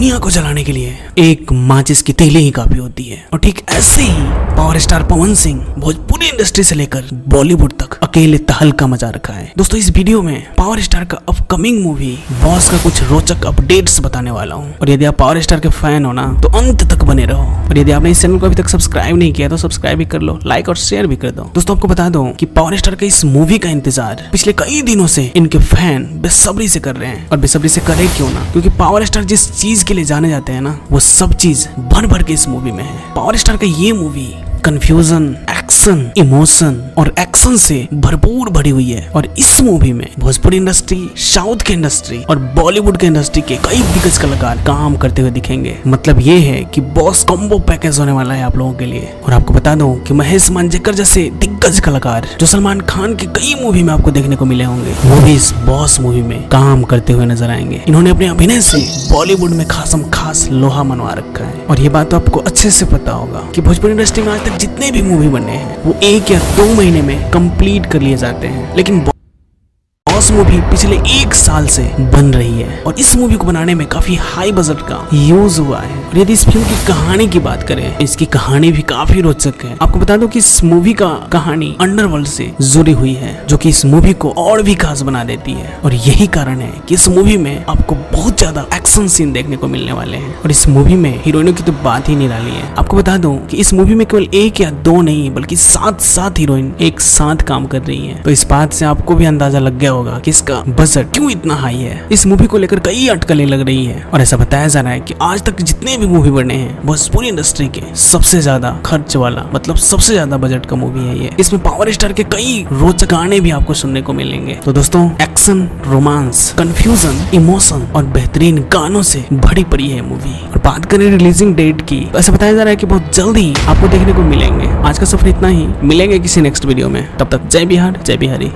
दुनिया को जलाने के लिए एक माचिस की तीली ही काफी होती है। और ठीक ऐसे ही power star Pawan Singh Bhojpuri industry से लेकर बॉलीवुड तक अकेले तहलका मचा रखा है। दोस्तों इस वीडियो में पावर स्टार का अपकमिंग मूवी बॉस का कुछ रोचक अपडेट्स बताने वाला हूँ। और यदि आप पावर स्टार के फैन हो ना तो अंत तक बने रहो। और यदि आपने इस चैनल को अभी तक सब्सक्राइब नहीं किया तो सब्सक्राइब भी कर लो, लाइक और शेयर भी कर दो। दोस्तों आपको बता दूं कि पावर स्टार के इस मूवी का इंतजार पिछले कई दिनों से इनके फैन बेसब्री से कर रहे हैं। और बेसब्री से करे क्यों ना, क्योंकि पावर स्टार जिस चीज के लिए जाने जाते हैं ना वो सब चीज भर भर के इस मूवी में है। पावर स्टार का ये मूवी कंफ्यूजन, एक्शन, इमोशन और एक्शन से भरपूर भरी हुई है। और इस मूवी में भोजपुरी इंडस्ट्री, साउथ की इंडस्ट्री और बॉलीवुड की इंडस्ट्री के कई दिग्गज कलाकार काम करते हुए दिखेंगे। मतलब ये है कि बॉस कॉम्बो पैकेज होने वाला है आप लोगों के लिए। और आपको बता दूं कि महेश मांजरेकर जैसे दिग्गज कलाकार जो सलमान खान की कई मूवी में आपको देखने को मिले होंगे वो भी इस बॉस मूवी में काम करते हुए नजर आएंगे। इन्होंने अपने अभिनय से बॉलीवुड में खास लोहा मनवा रखा है। और ये बात तो आपको अच्छे से पता होगा कि भोजपुरी इंडस्ट्री में आज तक जितने भी मूवी बने हैं वो 1 या 2 महीने में कंप्लीट कर लिए जाते हैं। लेकिन बॉस मूवी पिछले 1 साल से बन रही है। और इस मूवी को बनाने में काफी हाई बजट का यूज हुआ है। और यदि इस फिल्म की कहानी की बात करें, इसकी कहानी भी काफी रोचक है। आपको बता दूं कि इस मूवी का कहानी अंडरवर्ल्ड से जुड़ी हुई है, जो कि इस मूवी को और भी खास बना देती है। और यही कारण है कि इस मूवी में आपको बहुत ज्यादा एक्शन सीन देखने को मिलने वाले हैं। और इस मूवी में हीरोइनों की तो बात ही निराली है। आपको बता दूं कि इस मूवी में केवल 1 या 2 नहीं बल्कि 7 हीरोइन एक साथ काम कर रही है। तो इस बात से आपको भी अंदाजा लग गया होगा कि इसका बजट क्यों इतना हाई है। इस मूवी को लेकर कई अटकलें लग रही है। और ऐसा बताया जा रहा है कि आज तक जितने भी मूवी बने हैं भोजपुरी इंडस्ट्री के सबसे ज्यादा खर्च वाला, मतलब सबसे ज्यादा बजट का मूवी है ये। इसमें पावर स्टार के कई रोचक गाने भी आपको सुनने को मिलेंगे। तो दोस्तों एक्शन, रोमांस, कंफ्यूजन, इमोशन और बेहतरीन गानों से भरी पड़ी है मूवी। और बात करें रिलीजिंग डेट की तो ऐसा बताया जा रहा है कि बहुत जल्दी आपको देखने को मिलेंगे। आज का सफर इतना ही, मिलेंगे किसी नेक्स्ट वीडियो में। तब तक जय बिहार, जय बिहारी।